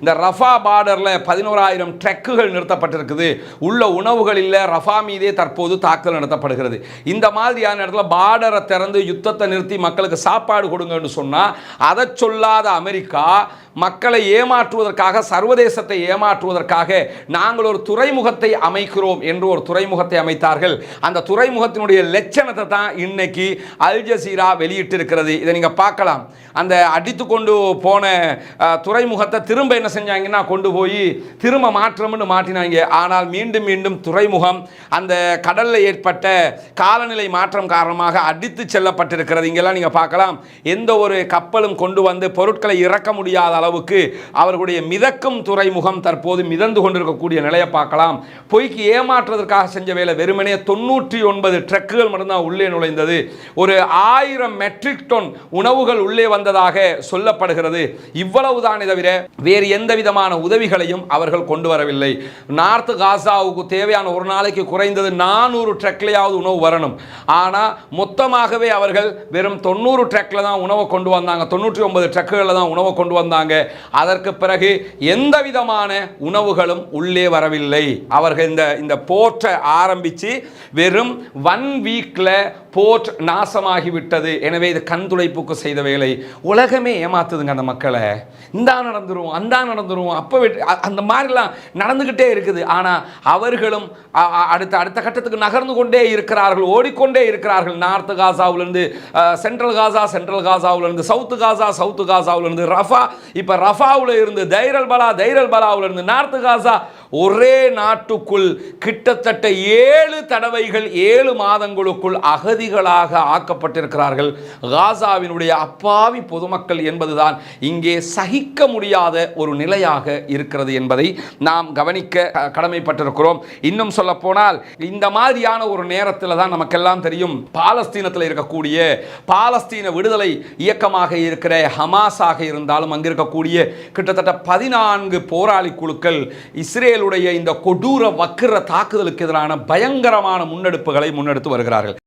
இந்த ரஃபா பார்டர்ல 11,000 ட்ரக்குகள் நிறுத்தப்பட்டிருக்குது. உள்ள உணவுகள் இல்லை. ரஃபா மீதே தற்போது தாக்குதல் நடத்தப்படுகிறது. இந்த மாதிரியான இடத்துல பார்டரை திறந்து யுத்தத்தை நிறுத்தி மக்களுக்கு சாப்பாடு கொடுங்கன்னு சொன்னா அதை சொல்லாத அமெரிக்கா மக்களை ஏமாற்றுவதற்காக, சர்வதேசத்தை ஏமாற்றுவதற்காக நாங்கள் ஒரு துறைமுகத்தை அமைக்கிறோம் என்று ஒரு துறைமுகத்தை அமைத்தார்கள். அந்த துறைமுகத்தினுடைய லட்சணத்தை தான் இன்னைக்கு அல் ஜசீரா வெளியிட்டிருக்கிறது. இதை நீங்க பார்க்கலாம். அந்த அடித்து கொண்டு போன துறைமுகத்தை திரும்ப என்ன செஞ்சாங்கன்னா கொண்டு போய் திரும்ப மாற்றம்னு மாற்றினாங்க. ஆனால் மீண்டும் மீண்டும் துறைமுகம் அந்த கடலில் ஏற்பட்ட காலநிலை மாற்றம் காரணமாக அடித்து செல்லப்பட்டிருக்கிறது. இங்கெல்லாம் நீங்க பார்க்கலாம். எந்த ஒரு கப்பலும் கொண்டு வந்து பொருட்களை இறக்க முடியாத அளவுக்கு அவர்களுடைய மிதக்கும் துறைமுகம் தற்போது மிதந்து கொண்டிருக்கக்கூடிய நிலையை பார்க்கலாம். பொய்க்கு ஏமாற்றுவதற்காக செஞ்ச வேலை. வெறுமனே 99 ட்ரக்குகள் மட்டும்தான் உள்ளே நுழைந்தது. ஒரு 1000 மெட்ரிக் டன் உணவுகள் உள்ளே வந்ததாக சொல்லப்படுகிறது. இவ்வளவுதான் தவிர வேறு எந்த விதமான உதவிகளையும் அவர்கள் கொண்டு வரவில்லை. நார்த் காசாவுக்கு தேவையான ஒரு நாளைக்கு குறைந்தது 400 ட்ரக்லையாவது உணவு வரணும். ஆனால் மொத்தமாகவே அவர்கள் வெறும் 90 ட்ரக்ல தான் உணவை கொண்டு வந்தாங்க. 99 ட்ரக்குகளில் தான் உணவை கொண்டு வந்தாங்க. அதற்கு பிறகு எந்த விதமான உணவுகளும் உள்ளே வரவில்லை. அவர்கள் இந்த போர்ட்டை ஆரம்பித்து வெறும் 1 வீக்ல போர்ட் நாசமாகிவிட்டது. எனவே இது கண் துடைப்புக்கு செய்த வேலை. உலகமே ஏமாத்துதுங்க அந்த மக்களை. இந்தா நடந்துரும், அந்த நடந்துரும், அப்போ அந்த மாதிரிலாம் நடந்துகிட்டே இருக்குது. ஆனால் அவர்களும் அடுத்த கட்டத்துக்கு நகர்ந்து கொண்டே இருக்கிறார்கள், ஓடிக்கொண்டே இருக்கிறார்கள். நார்த் காசாவிலிருந்து சென்ட்ரல் காசா, சென்ட்ரல் காசாவிலிருந்து சவுத்து காசா, சவுத்து காசாவிலிருந்து ரஃபா, இப்போ ரஃபாவில் இருந்து தைரல் பலாவில் இருந்து நார்த் காசா, ஒரே நாட்டுக்குள் கிட்டத்தட்ட 7 தடவைகள் 7 மாதங்களுக்குள் அகதிகளாக ஆக்கப்பட்டிருக்கிறார்கள். காசாவினுடைய அப்பாவி பொதுமக்கள் என்பதுதான் இங்கே சகிக்க முடியாத ஒரு நிலையாக இருக்கிறது என்பதை நாம் கவனிக்க கடமைப்பட்டிருக்கிறோம். இன்னும் சொல்ல போனால் இந்த மாதிரியான ஒரு நேரத்தில் தான் நமக்கெல்லாம் தெரியும், பாலஸ்தீனத்தில் இருக்கக்கூடிய பாலஸ்தீன விடுதலை இயக்கமாக இருக்கிற ஹமாஸாக இருந்தாலும் அங்கே இருக்கக்கூடிய கிட்டத்தட்ட 14 போராளி குழுக்கள் இஸ்ரேலுடைய இந்த கொடூர வக்கிர தாக்குதலுக்கு எதிரான பயங்கரமான முன்னெடுப்புகளை முன்னெடுத்து வருகிறார்கள்.